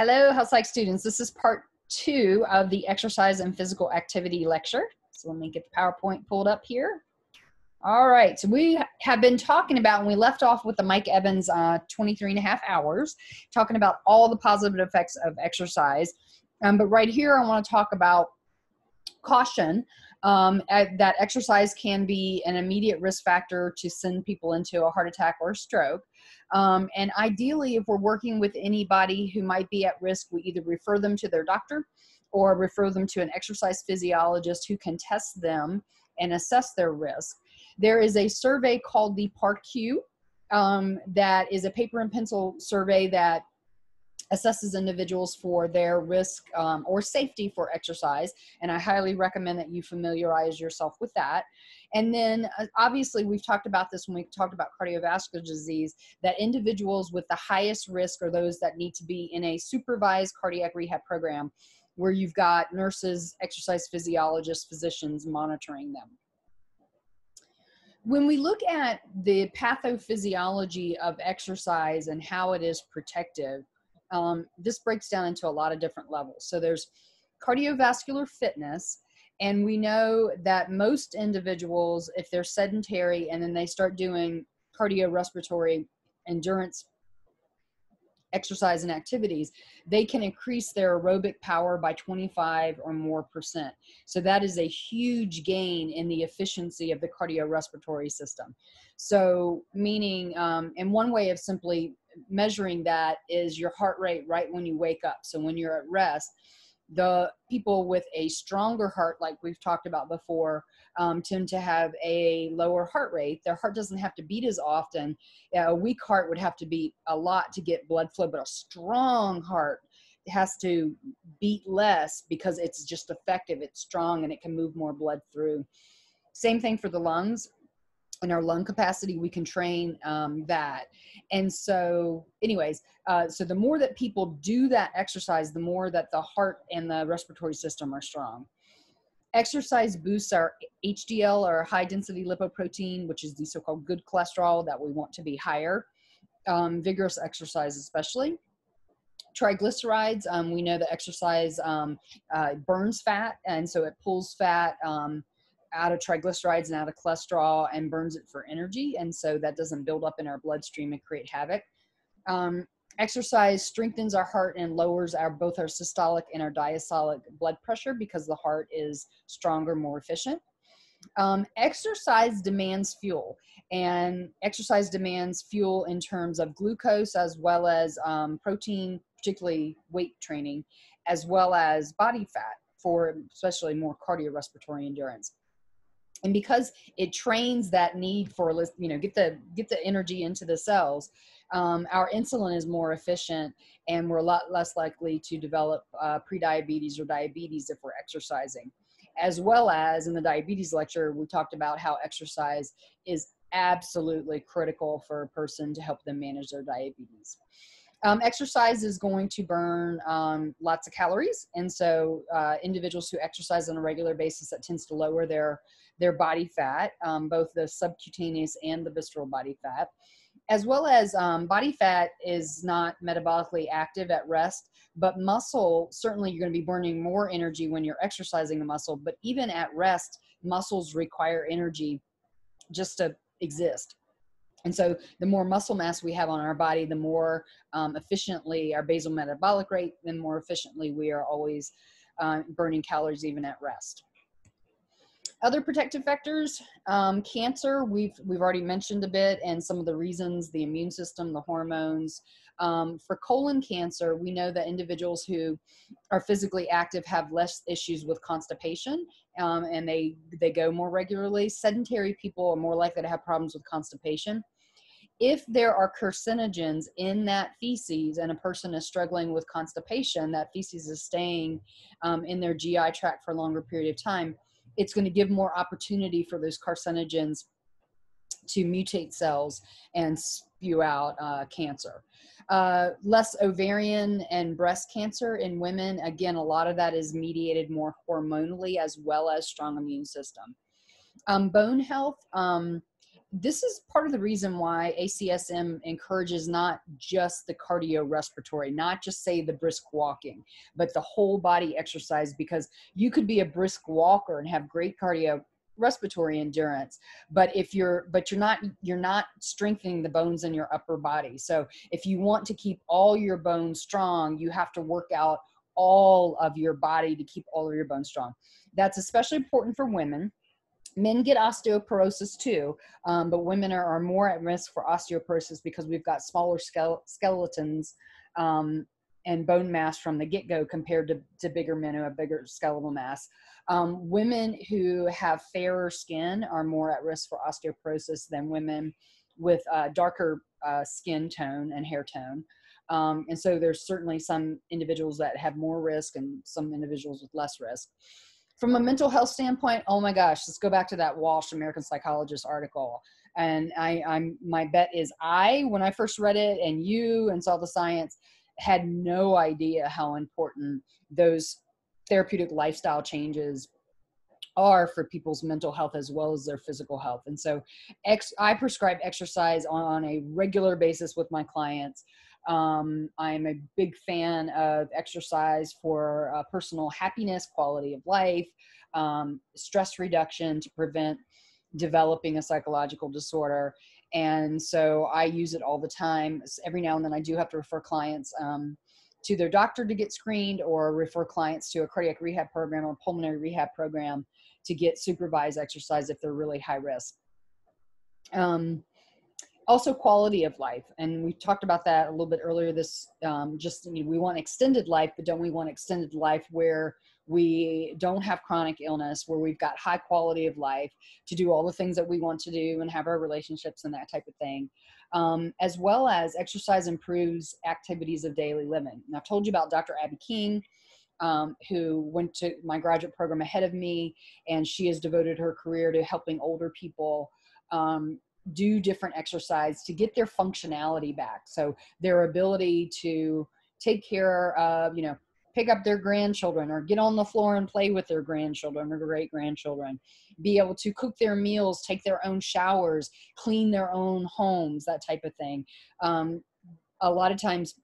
Hello, Health Psych students. This is part 2 of the exercise and physical activity lecture. So let me get the PowerPoint pulled up here. All right, so we have been talking about, and we left off with the Mike Evans 23.5 hours, talking about all the positive effects of exercise. But right here, I want to talk about caution, that exercise can be an immediate risk factor to send people into a heart attack or a stroke. And ideally, if we're working with anybody who might be at risk, we either refer them to their doctor or refer them to an exercise physiologist who can test them and assess their risk. There is a survey called the PART2, that is a paper and pencil survey that assesses individuals for their risk or safety for exercise. And I highly recommend that you familiarize yourself with that. And then obviously we've talked about this when we talked about cardiovascular disease, that individuals with the highest risk are those that need to be in a supervised cardiac rehab program where you've got nurses, exercise physiologists, physicians monitoring them. When we look at the pathophysiology of exercise and how it is protective, this breaks down into a lot of different levels. So there's cardiovascular fitness, and we know that most individuals, if they're sedentary and then they start doing cardiorespiratory endurance exercise and activities, they can increase their aerobic power by 25 or more %. So that is a huge gain in the efficiency of the cardiorespiratory system. So meaning, and one way of simply measuring that is your heart rate right when you wake up. So when you're at rest, the people with a stronger heart, like we've talked about before, tend to have a lower heart rate. Their heart doesn't have to beat as often. A weak heart would have to beat a lot to get blood flow, but a strong heart has to beat less because it's just effective. It's strong and it can move more blood through. Same thing for the lungs. In our lung capacity, we can train that. And so anyways, so the more that people do that exercise, the more that the heart and the respiratory system are strong. Exercise boosts our HDL, or high density lipoprotein, which is the so-called good cholesterol that we want to be higher. Vigorous exercise especially. Triglycerides, we know that exercise burns fat, and so it pulls fat out of triglycerides and out of cholesterol and burns it for energy. And so that doesn't build up in our bloodstream and create havoc. Exercise strengthens our heart and lowers both our systolic and our diastolic blood pressure because the heart is stronger, more efficient. Exercise demands fuel, and exercise demands fuel in terms of glucose as well as protein, particularly weight training, as well as body fat for especially more cardiorespiratory endurance. And because it trains that need for, get the energy into the cells, our insulin is more efficient, and we're a lot less likely to develop prediabetes or diabetes if we're exercising. As well as in the diabetes lecture, we talked about how exercise is absolutely critical for a person to help them manage their diabetes. Exercise is going to burn lots of calories, and so individuals who exercise on a regular basis, that tends to lower their body fat, both the subcutaneous and the visceral body fat, as well as body fat is not metabolically active at rest, but muscle, certainly you're going to be burning more energy when you're exercising a muscle, but even at rest, muscles require energy just to exist. And so the more muscle mass we have on our body, the more efficiently our basal metabolic rate, the more efficiently we are always burning calories even at rest. Other protective factors, cancer, we've already mentioned a bit, and some of the reasons, the immune system, the hormones. For colon cancer, we know that individuals who are physically active have less issues with constipation, and they go more regularly. Sedentary people are more likely to have problems with constipation. If there are carcinogens in that feces and a person is struggling with constipation, that feces is staying in their GI tract for a longer period of time, it's going to give more opportunity for those carcinogens to mutate cells and spew out cancer. Less ovarian and breast cancer in women. Again, a lot of that is mediated more hormonally as well as strong immune system. Bone health. this is part of the reason why ACSM encourages not just the cardiorespiratory, not just say the brisk walking, but the whole body exercise, because you could be a brisk walker and have great cardiorespiratory endurance, but you're not strengthening the bones in your upper body. So if you want to keep all your bones strong, you have to work out all of your body to keep all of your bones strong. That's especially important for women. Men get osteoporosis too, but women are more at risk for osteoporosis because we've got smaller skeletons and bone mass from the get-go compared to bigger men who have bigger skeletal mass. Women who have fairer skin are more at risk for osteoporosis than women with darker skin tone and hair tone. And so there's certainly some individuals that have more risk and some individuals with less risk. From a mental health standpoint, oh my gosh, let's go back to that Walsh American Psychologist article. And my bet is when I first read it and you and saw the science, had no idea how important those therapeutic lifestyle changes are for people's mental health as well as their physical health. And so I prescribe exercise on a regular basis with my clients. I'm a big fan of exercise for personal happiness, quality of life, stress reduction to prevent developing a psychological disorder. And so I use it all the time. Every now and then I do have to refer clients to their doctor to get screened, or refer clients to a cardiac rehab program or pulmonary rehab program to get supervised exercise if they're really high risk. Also quality of life. And we talked about that a little bit earlier. We want extended life, but don't we want extended life where we don't have chronic illness, where we've got high quality of life to do all the things that we want to do and have our relationships and that type of thing. As well as exercise improves activities of daily living. And I've told you about Dr. Abby King, who went to my graduate program ahead of me, and she has devoted her career to helping older people do different exercise to get their functionality back. So their ability to take care of, pick up their grandchildren or get on the floor and play with their grandchildren or great grandchildren, be able to cook their meals, take their own showers, clean their own homes, that type of thing. A lot of times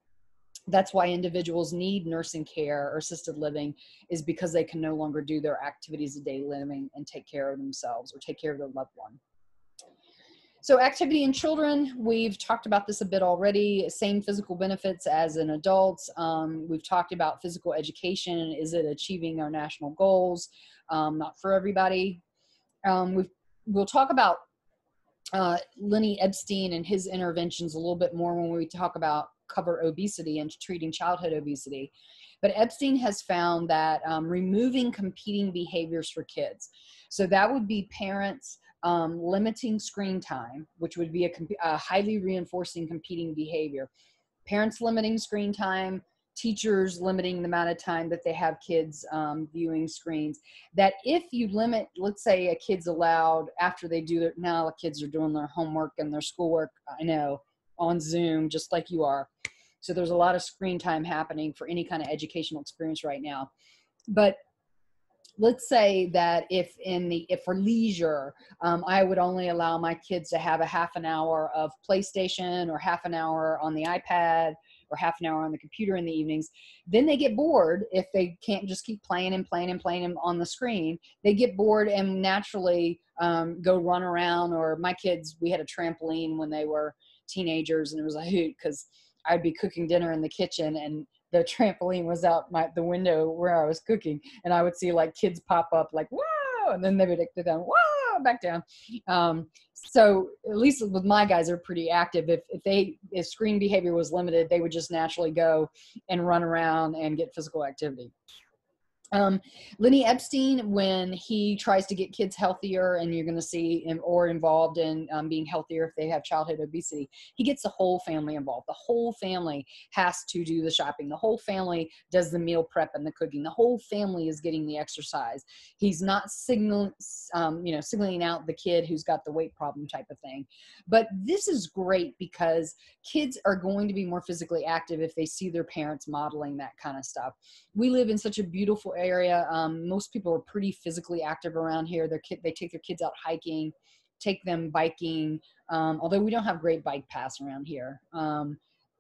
that's why individuals need nursing care or assisted living, is because they can no longer do their activities of daily living and take care of themselves or take care of their loved one. So activity in children, we've talked about this a bit already. Same physical benefits as in adults. We've talked about physical education. Is it achieving our national goals? Not for everybody. We'll talk about Lenny Epstein and his interventions a little bit more when we cover obesity and treating childhood obesity. But Epstein has found that removing competing behaviors for kids. So that would be parents limiting screen time, which would be a highly reinforcing competing behavior. Parents limiting screen time, teachers limiting the amount of time that they have kids viewing screens. That if you limit, let's say a kid's allowed after they do it, now the kids are doing their homework and their schoolwork, I know, on Zoom, just like you are. So there's a lot of screen time happening for any kind of educational experience right now. But let's say that if for leisure, I would only allow my kids to have a half an hour of PlayStation or half an hour on the iPad or half an hour on the computer in the evenings, then they get bored if they can't just keep playing and playing and playing on the screen. They get bored and naturally go run around. Or my kids, we had a trampoline when they were teenagers, and it was a hoot because I'd be cooking dinner in the kitchen and the trampoline was out the window where I was cooking, and I would see like kids pop up like, wow, and then they would go down, wow, back down. So at least with my guys, they're pretty active. If screen behavior was limited, they would just naturally go and run around and get physical activity. Lenny Epstein, when he tries to get kids healthier, and you're going to see him or involved in being healthier if they have childhood obesity, he gets the whole family involved. The whole family has to do the shopping. The whole family does the meal prep and the cooking. The whole family is getting the exercise. He's not signaling out the kid who's got the weight problem type of thing. But this is great because kids are going to be more physically active if they see their parents modeling that kind of stuff. We live in such a beautiful area. Most people are pretty physically active around here. They take their kids out hiking, take them biking, although we don't have great bike paths around here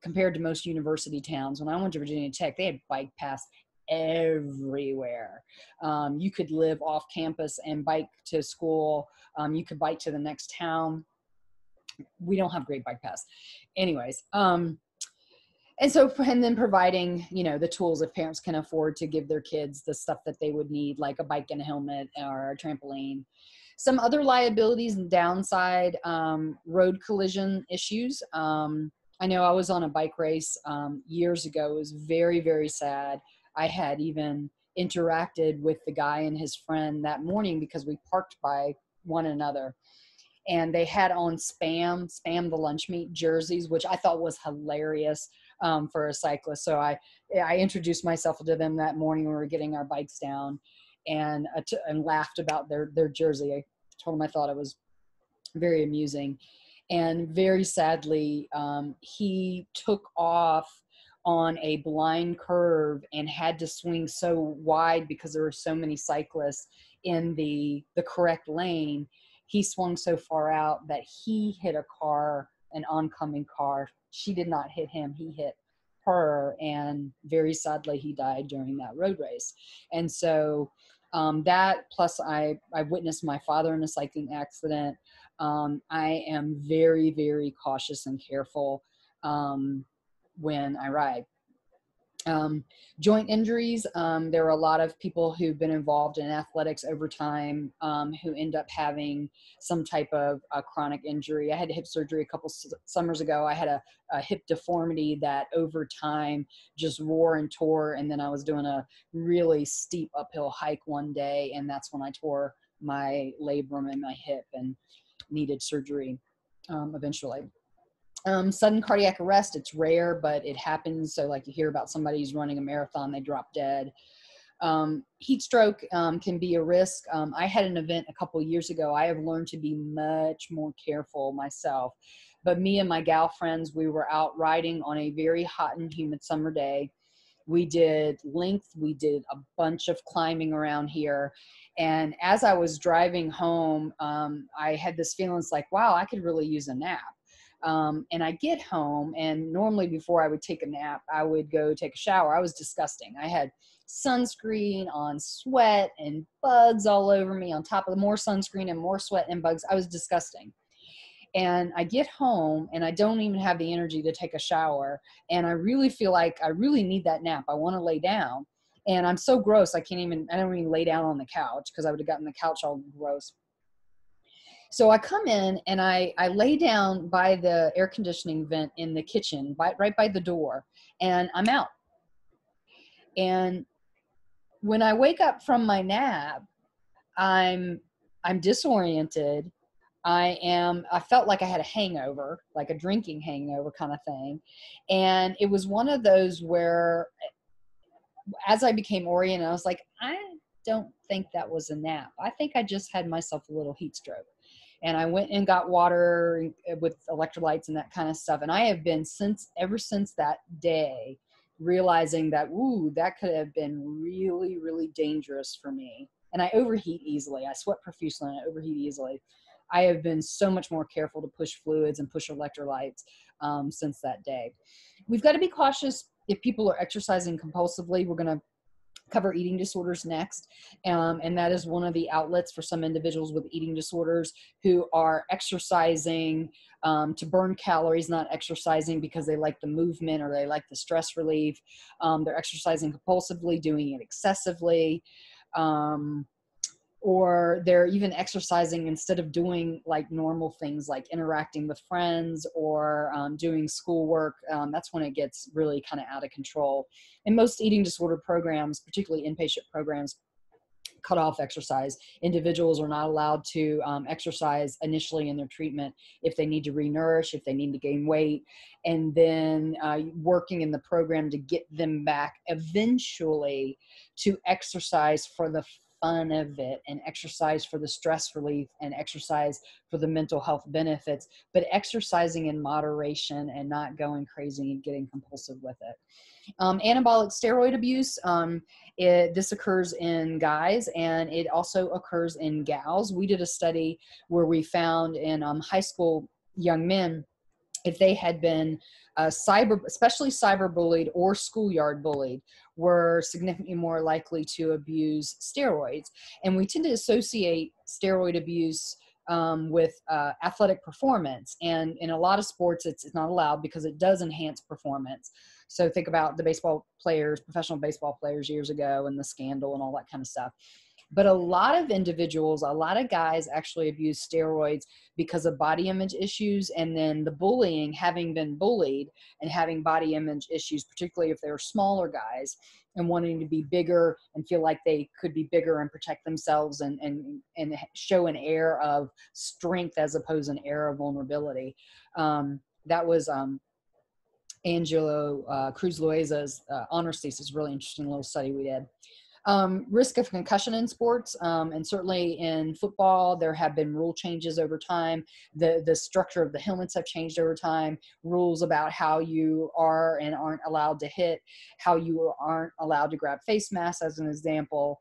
compared to most university towns. When I went to Virginia Tech, they had bike paths everywhere. You could live off campus and bike to school. You could bike to the next town. We don't have great bike paths. Anyways, and so, and then providing, you know, the tools if parents can afford to give their kids the stuff that they would need, like a bike and a helmet or a trampoline. Some other liabilities and downside, road collision issues. I know I was on a bike race years ago. It was very, very sad. I had even interacted with the guy and his friend that morning because we parked by one another. And they had on Spam the lunch meat jerseys, which I thought was hilarious for a cyclist. So I introduced myself to them that morning when we were getting our bikes down, and laughed about their jersey. I told them I thought it was very amusing. And very sadly, he took off on a blind curve and had to swing so wide because there were so many cyclists in the correct lane. He swung so far out that he hit a car, an oncoming car. She did not hit him. He hit her. And very sadly, he died during that road race. And so that, plus I witnessed my father in a cycling accident. I am very, very cautious and careful when I ride. Joint injuries. There are a lot of people who've been involved in athletics over time who end up having some type of chronic injury. I had hip surgery a couple summers ago. I had a hip deformity that over time just wore and tore. And then I was doing a really steep uphill hike one day, and that's when I tore my labrum in my hip and needed surgery eventually. Sudden cardiac arrest, it's rare, but it happens. So like you hear about somebody who's running a marathon, they drop dead. Heat stroke can be a risk. I had an event a couple years ago. I have learned to be much more careful myself. But me and my gal friends, we were out riding on a very hot and humid summer day. We did length, we did a bunch of climbing around here. And as I was driving home, I had this feeling, it's like, wow, I could really use a nap. And I get home, and normally before I would take a nap, I would go take a shower. I was disgusting. I had sunscreen on, sweat and bugs all over me, on top of the more sunscreen and more sweat and bugs. I was disgusting. And I get home and I don't even have the energy to take a shower. And I really feel like I really need that nap. I want to lay down. And I'm so gross. I don't even lay down on the couch because I would have gotten the couch all gross. So I come in and I lay down by the air conditioning vent in the kitchen, right by the door, and I'm out. And when I wake up from my nap, I'm disoriented. I felt like I had a hangover, like a drinking hangover kind of thing. And it was one of those where as I became oriented, I was like, I don't think that was a nap. I think I just had myself a little heat stroke. And I went and got water with electrolytes and that kind of stuff. And I have been ever since that day, realizing that, ooh, that could have been really, really dangerous for me. And I overheat easily. I sweat profusely and I overheat easily. I have been so much more careful to push fluids and push electrolytes since that day. We've got to be cautious if people are exercising compulsively. We're going to cover eating disorders next. And that is one of the outlets for some individuals with eating disorders who are exercising to burn calories, not exercising because they like the movement or they like the stress relief. They're exercising compulsively, doing it excessively. Or they're even exercising instead of doing like normal things like interacting with friends or doing schoolwork. That's when it gets really kind of out of control. And most eating disorder programs, particularly inpatient programs, cut off exercise. Individuals are not allowed to exercise initially in their treatment if they need to re-nourish, if they need to gain weight, and then working in the program to get them back eventually to exercise for the fun of it, and exercise for the stress relief, and exercise for the mental health benefits, but exercising in moderation and not going crazy and getting compulsive with it. Anabolic steroid abuse, this occurs in guys and it also occurs in gals. We did a study where we found in high school young men, if they had been especially cyberbullied or schoolyard bullied, were significantly more likely to abuse steroids. And we tend to associate steroid abuse with athletic performance. And in a lot of sports, it's not allowed because it does enhance performance. So think about the baseball players, professional baseball players years ago, and the scandal and all that kind of stuff. But a lot of individuals, a lot of guys actually abuse steroids because of body image issues, and then the bullying, having been bullied and having body image issues, particularly if they're smaller guys and wanting to be bigger and feel like they could be bigger and protect themselves and show an air of strength as opposed to an air of vulnerability. That was Angelo Cruz Loaiza's honors thesis, really interesting little study we did. Risk of concussion in sports, and certainly in football, there have been rule changes over time. The structure of the helmets have changed over time. Rules about how you are and aren't allowed to hit, how you aren't allowed to grab face masks, as an example.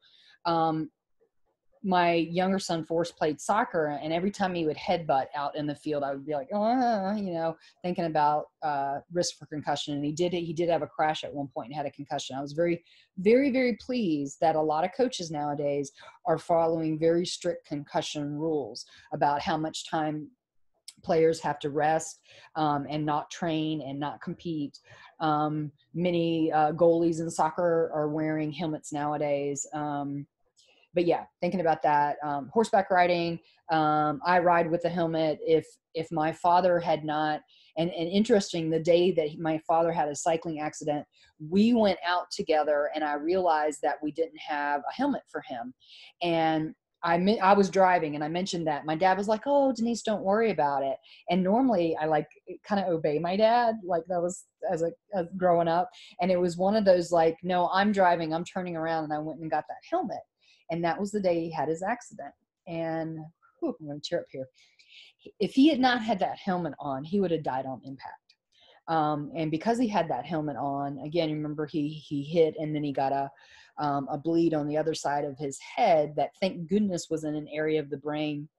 My younger son Forrest played soccer, and every time he would headbutt out in the field, I would be like, thinking about risk for concussion. And he did have a crash at one point and had a concussion. I was very, very, very pleased that a lot of coaches nowadays are following very strict concussion rules about how much time players have to rest and not train and not compete. Many goalies in soccer are wearing helmets nowadays. But yeah, thinking about that, horseback riding, I ride with a helmet. If my father had not, and interesting, the day that my father had a cycling accident, we went out together and I realized that we didn't have a helmet for him. And I was driving and I mentioned that. My dad was like, "Oh, Denise, don't worry about it." And normally I like kind of obey my dad. Like that was as growing up. And it was one of those like, "No, I'm driving, I'm turning around," and I went and got that helmet. And that was the day he had his accident. And I'm going to tear up here. If he had not had that helmet on, he would have died on impact. And because he had that helmet on, again, remember he hit and then he got a bleed on the other side of his head that, thank goodness, was in an area of the brain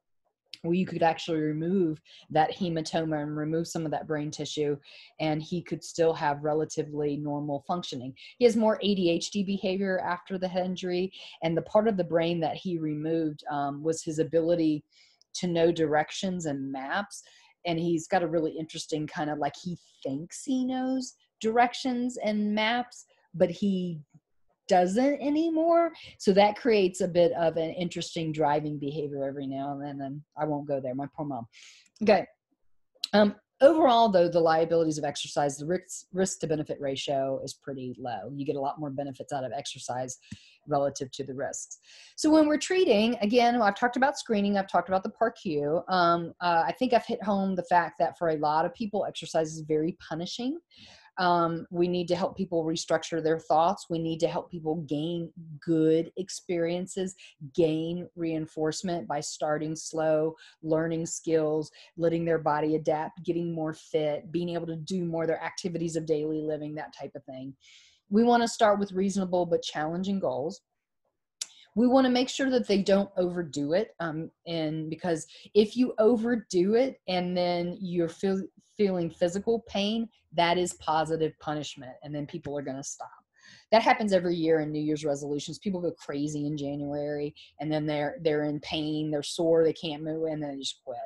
where you could actually remove that hematoma and remove some of that brain tissue, and he could still have relatively normal functioning. He has more ADHD behavior after the head injury, and the part of the brain that he removed was his ability to know directions and maps. And he's got a really interesting kind of like, he thinks he knows directions and maps, but he doesn't anymore. So that creates a bit of an interesting driving behavior every now and then. And I won't go there. My poor mom. Okay. Overall, though, the liabilities of exercise, the risk to benefit ratio is pretty low. You get a lot more benefits out of exercise relative to the risks. So when we're treating, again, I've talked about screening, I've talked about the PAR-Q. I think I've hit home the fact that for a lot of people, exercise is very punishing. We need to help people restructure their thoughts. We need to help people gain good experiences, gain reinforcement by starting slow, learning skills, letting their body adapt, getting more fit, being able to do more of their activities of daily living, that type of thing. We want to start with reasonable but challenging goals. We want to make sure that they don't overdo it. And because if you overdo it and then you're feeling physical pain, that is positive punishment. And then people are going to stop. That happens every year in New Year's resolutions. People go crazy in January and then they're in pain, they're sore, they can't move, and then they just quit.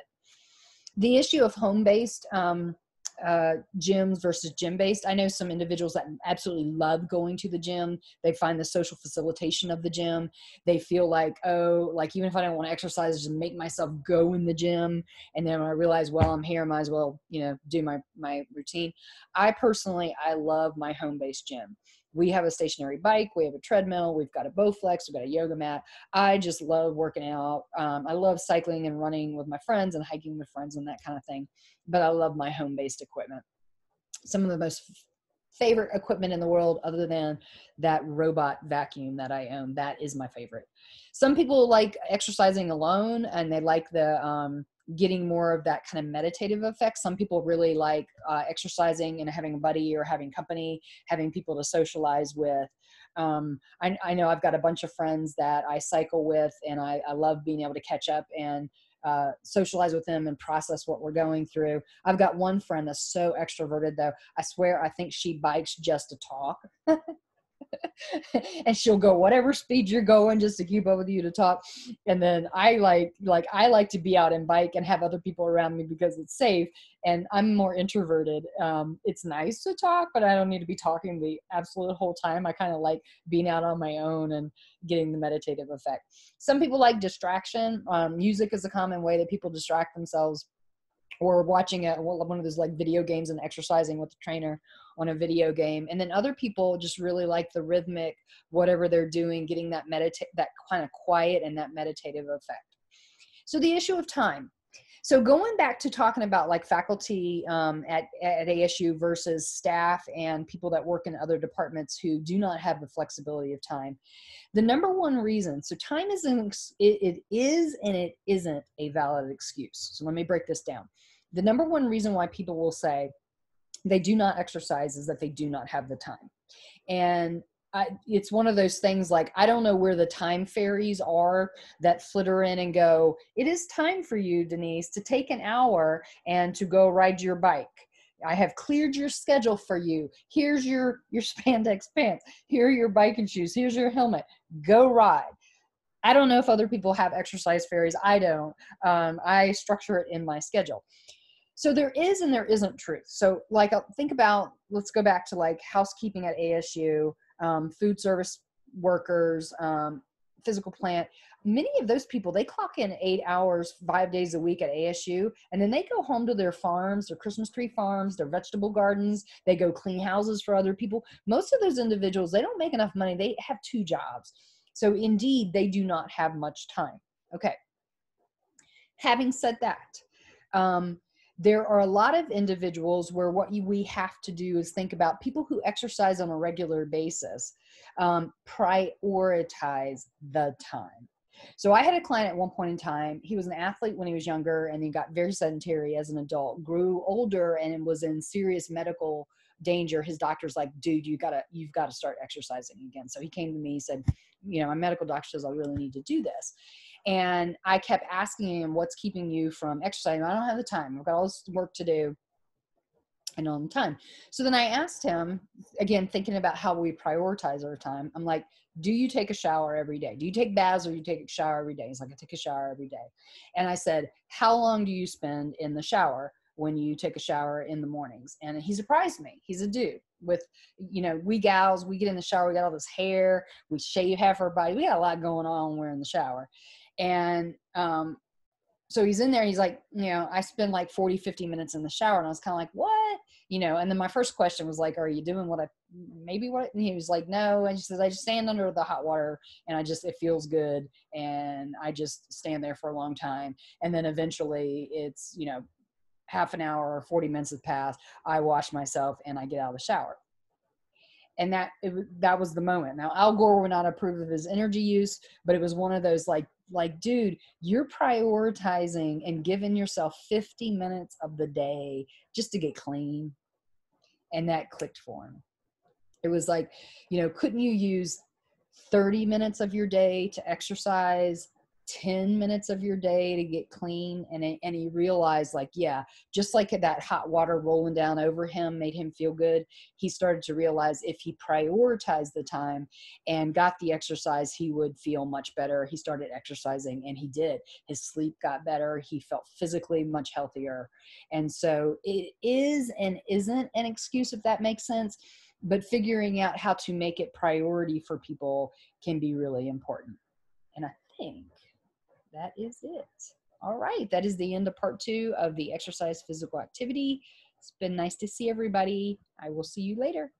The issue of home-based gyms versus gym-based. I know some individuals that absolutely love going to the gym. They find the social facilitation of the gym. They feel like, oh, like even if I don't want to exercise, just make myself go in the gym. And then when I realize, well, I'm here, I might as well, do my routine. I love my home-based gym. We have a stationary bike. We have a treadmill. We've got a Bowflex. We've got a yoga mat. I just love working out. I love cycling and running with my friends and hiking with friends and that kind of thing. But I love my home-based equipment. Some of the most Favorite equipment in the world other than that robot vacuum that I own. That is my favorite. Some people like exercising alone and they like the getting more of that kind of meditative effect. Some people really like exercising and having a buddy or having company, having people to socialize with. I know I've got a bunch of friends that I cycle with, and I love being able to catch up and socialize with them and process what we're going through. I've got one friend that's so extroverted, though. I swear, I think she bikes just to talk. And she'll go whatever speed you're going just to keep up with you to talk. And then I like to be out and bike and have other people around me because it's safe. And I'm more introverted. It's nice to talk, but I don't need to be talking the absolute whole time. I kind of like being out on my own and getting the meditative effect. Some people like distraction. Music is a common way that people distract themselves, or watching one of those like video games and exercising with the trainer on a video game. And then other people just really like the rhythmic, whatever they're doing, getting that that kind of quiet and that meditative effect. So the issue of time. So going back to talking about like faculty at ASU versus staff and people that work in other departments who do not have the flexibility of time. The number one reason, so time is it is and it isn't a valid excuse. So let me break this down. The number one reason why people will say they do not exercise is that they do not have the time. And it's one of those things like, I don't know where the time fairies are that flitter in and go, it is time for you, Denise, to take an hour and to go ride your bike. I have cleared your schedule for you. Here's your spandex pants. Here are your biking shoes. Here's your helmet. Go ride. I don't know if other people have exercise fairies. I don't. I structure it in my schedule. So there is and there isn't truth. So like, think about, let's go back to like housekeeping at ASU, food service workers, physical plant. Many of those people, they clock in 8 hours, 5 days a week at ASU, and then they go home to their farms, their Christmas tree farms, their vegetable gardens. They go clean houses for other people. Most of those individuals, they don't make enough money. They have 2 jobs. So indeed, they do not have much time. Okay. Having said that, there are a lot of individuals where what we have to do is think about people who exercise on a regular basis, prioritize the time. So I had a client at one point in time. He was an athlete when he was younger, and he got very sedentary as an adult, grew older, and was in serious medical danger. His doctor's like, dude, you've got to start exercising again. So he came to me, he said, my medical doctor says I really need to do this. And I kept asking him, what's keeping you from exercising? I don't have the time. I've got all this work to do. And on time. So then I asked him, again, thinking about how we prioritize our time. I'm like, do you take a shower every day? Do you take baths or do you take a shower every day? He's like, I take a shower every day. And I said, how long do you spend in the shower when you take a shower in the mornings? And he surprised me. He's a dude with, we gals, we get in the shower, we got all this hair, we shave half our body. We got a lot going on when we're in the shower. And, so he's in there, he's like, I spend like 40, 50 minutes in the shower. And I was kind of like, what? And then my first question was like, are you doing what? And he was like, no. And she says, I just stand under the hot water and it feels good. And I just stand there for a long time. And then eventually it's, half an hour or 40 minutes has passed. I wash myself and I get out of the shower. And that was the moment. Now, Al Gore would not approve of his energy use, but it was one of those like, dude, you're prioritizing and giving yourself 50 minutes of the day just to get clean. And that clicked for him. It was like, couldn't you use 30 minutes of your day to exercise, 10 minutes of your day to get clean? And he realized, like, yeah, just like that hot water rolling down over him made him feel good. He started to realize if he prioritized the time and got the exercise, he would feel much better. He started exercising and he did. His sleep got better. He felt physically much healthier. And so it is and isn't an excuse, if that makes sense. But figuring out how to make it priority for people can be really important. And I think that is it. All right. That is the end of part 2 of the exercise physical activity. It's been nice to see everybody. I will see you later.